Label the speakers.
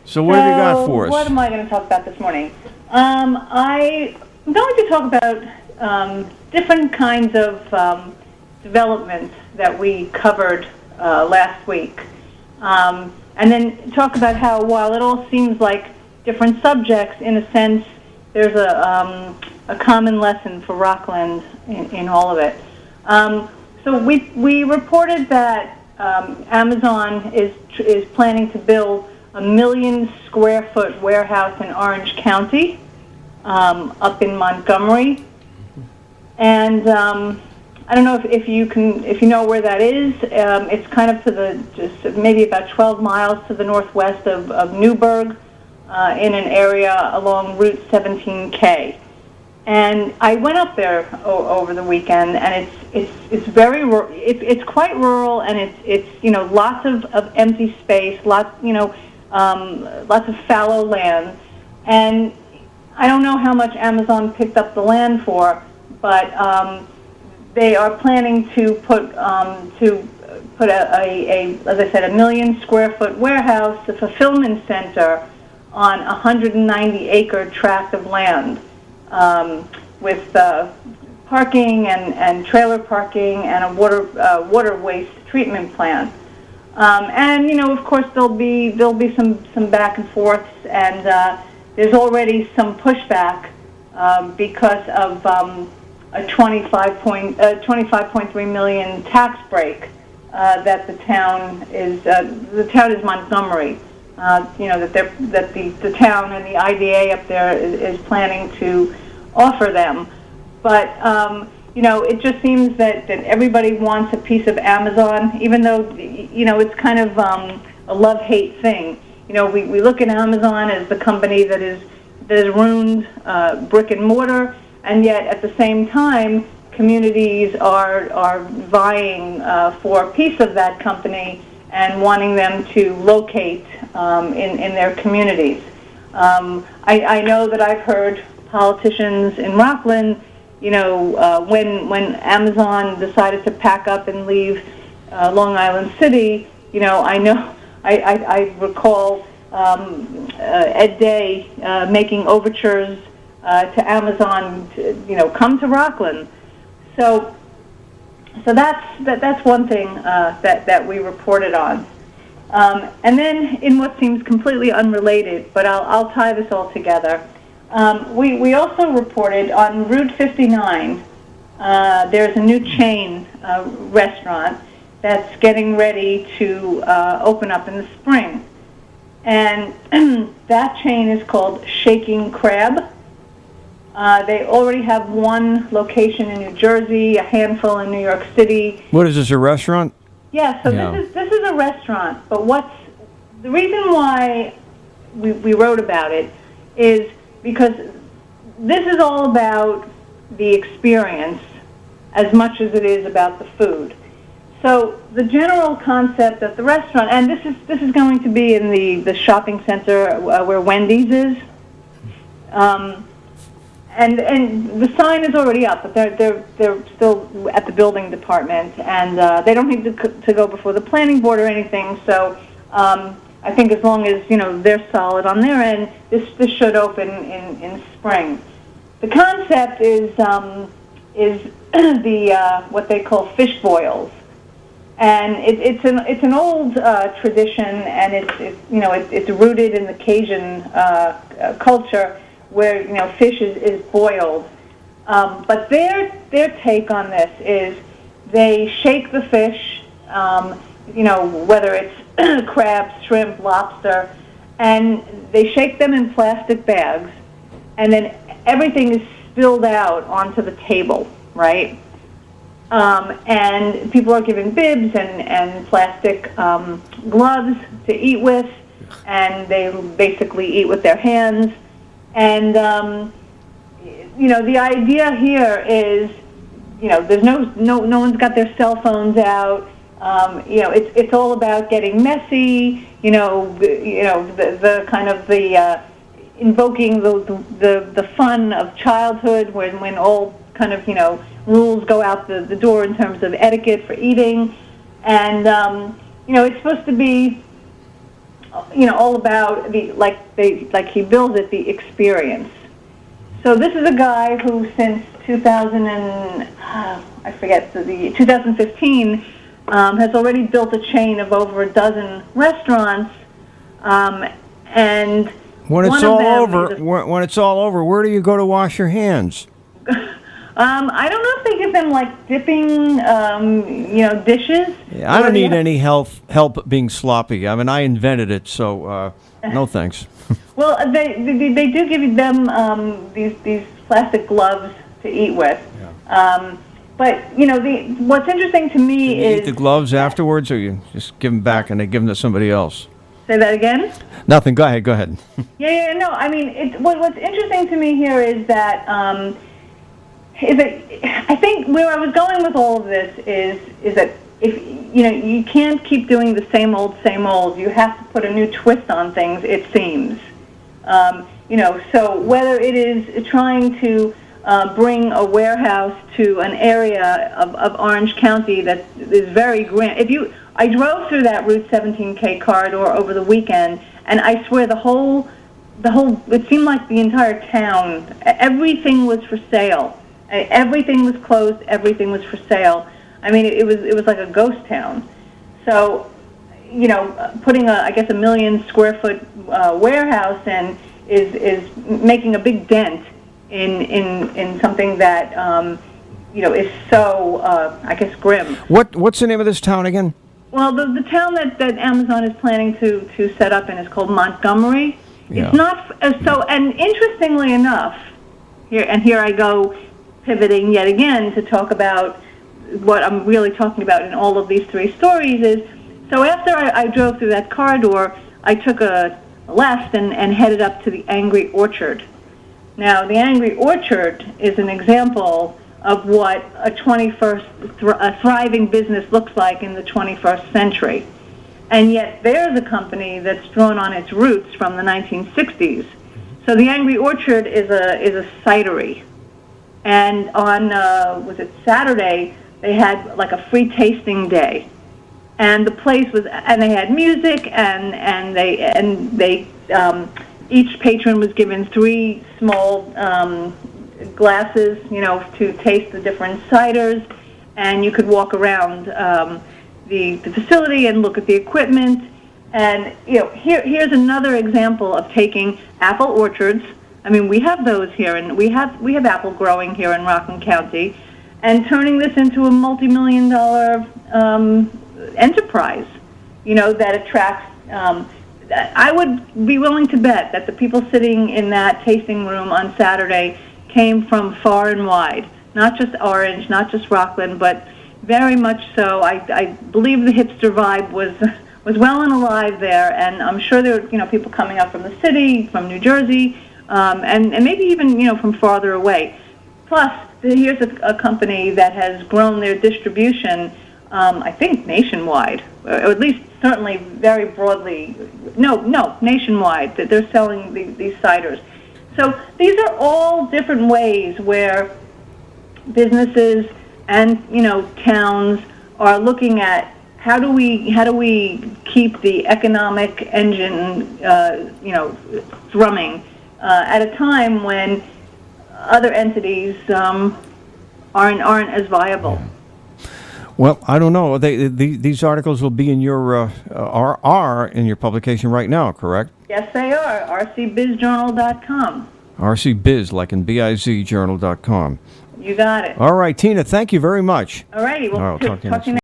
Speaker 1: So what have you got for us?
Speaker 2: What am I going to talk about this morning? I'm going to talk about different kinds of developments that we covered last week. And then talk about how, while it all seems like different subjects, in a sense, there's a common lesson for Rockland in all of it. So we reported that Amazon is planning to build a 1 million square foot warehouse in Orange County, up in Montgomery, and I don't know if you know where that is. It's kind of to just maybe about 12 miles to the northwest of Newburgh, in an area along Route 17K. And I went up there over the weekend, and it's very it's quite rural, and it's lots of empty space, lots of fallow land, and I don't know how much Amazon picked up the land for, but they are planning to put a as I said, a 1 million square foot warehouse, a fulfillment center on a 190-acre tract of land, with parking and trailer parking and a water waste treatment plant. And of course there'll be some back and forths, and there's already some pushback because of a 25.3 million tax break that the town is Montgomery. That the town and the IDA up there is planning to offer them, but it just seems that everybody wants a piece of Amazon, even though it's kind of a love-hate thing. We look at Amazon as the company that has ruined brick and mortar, and yet at the same time, communities are vying for a piece of that company and wanting them to locate in their communities. I know that I've heard politicians in Rockland, when Amazon decided to pack up and leave Long Island City, I recall Ed Day making overtures to Amazon to come to Rockland. So that's one thing that we reported on. And then, in what seems completely unrelated, but I'll tie this all together, we also reported on Route 59, there's a new chain restaurant that's getting ready to open up in the spring. And that chain is called Shaking Crab. They already have one location in New Jersey, a handful in New York City.
Speaker 1: What is this, a restaurant?
Speaker 2: Yeah, so this is a restaurant, but the reason why we wrote about it is because this is all about the experience as much as it is about the food. So the general concept of the restaurant, and this is going to be in the shopping center where Wendy's is, and the sign is already up, but they're still at the building department, and they don't need to go before the planning board or anything. So I think as long as they're solid on their end, this should open in spring. The concept is the what they call fish boils, and it's an old tradition, and it's rooted in the Cajun culture, where fish is boiled. But their take on this is they shake the fish, whether it's crabs, shrimp, lobster, and they shake them in plastic bags, and then everything is spilled out onto the table, right? And people are given bibs and plastic gloves to eat with, and they basically eat with their hands. And the idea here is, there's no one's got their cell phones out. It's all about getting messy. The kind of the invoking the fun of childhood, when all kind of rules go out the door in terms of etiquette for eating, and it's supposed to be all about like he bills it, the experience. So this is a guy who since 2015 has already built a chain of over a dozen restaurants, and
Speaker 1: When
Speaker 2: one
Speaker 1: it's
Speaker 2: of
Speaker 1: all
Speaker 2: them
Speaker 1: over,
Speaker 2: is a-
Speaker 1: when it's all over, where do you go to wash your hands?
Speaker 2: I don't know if they give them like dipping, dishes.
Speaker 1: Yeah, I
Speaker 2: Or
Speaker 1: don't
Speaker 2: they
Speaker 1: need
Speaker 2: have-
Speaker 1: any help being sloppy. I mean, I invented it, so no thanks.
Speaker 2: Well, they do give them these plastic gloves to eat with. But what's interesting to me
Speaker 1: You
Speaker 2: is
Speaker 1: eat the gloves afterwards, or you just give them back and they give them to somebody else?
Speaker 2: say that again.
Speaker 1: Nothing. Go ahead. Go ahead.
Speaker 2: Yeah, no. I mean, what's interesting to me here is that I think where I was going with all of this is that if you can't keep doing the same old. You have to put a new twist on things. It seems. So whether it is trying to bring a warehouse to an area of Orange County that is very grim. I drove through that Route 17K corridor over the weekend, and I swear the whole, it seemed like the entire town, everything was for sale. Everything was closed. Everything was for sale. I mean, it was like a ghost town. So, putting a 1 million square foot warehouse in is making a big dent in something that is so grim.
Speaker 1: What's the name of this town again?
Speaker 2: Well, the town that Amazon is planning to set up in is called Montgomery.
Speaker 1: Yeah.
Speaker 2: It's not so. And interestingly enough, here I go, pivoting yet again to talk about what I'm really talking about in all of these three stories is. So after I drove through that corridor, I took a left and headed up to the Angry Orchard. Now, the Angry Orchard is an example of what a thriving business looks like in the 21st century. And yet there's a company that's drawn on its roots from the 1960s. So the Angry Orchard is a cidery. And on, Saturday, they had like a free tasting day. And the place was, and they had music, and they each patron was given 3 small glasses, to taste the different ciders, and you could walk around the facility and look at the equipment. And here's another example of taking apple orchards. I mean, we have those here, and we have apple growing here in Rockland County, and turning this into a multi-million-dollar enterprise, that attracts. I would be willing to bet that the people sitting in that tasting room on Saturday came from far and wide, not just Orange, not just Rockland, but very much so. I believe the hipster vibe was well and alive there, and I'm sure there were people coming up from the city, from New Jersey, and maybe even from farther away. Plus, here's a company that has grown their distribution, I think nationwide, or at least certainly very broadly. No, nationwide. That they're selling these ciders. So these are all different ways where businesses and towns are looking at how do we keep the economic engine thrumming at a time when other entities aren't as viable.
Speaker 1: Well, I don't know. These articles will be in your are in your publication right now, correct?
Speaker 2: Yes, they are. rcbizjournal.com.
Speaker 1: RCBiz, like in BIZ journal.com.
Speaker 2: You got it.
Speaker 1: All right, Tina, thank you very much.
Speaker 2: All righty. Well,
Speaker 1: All right, I'll talk to you next week.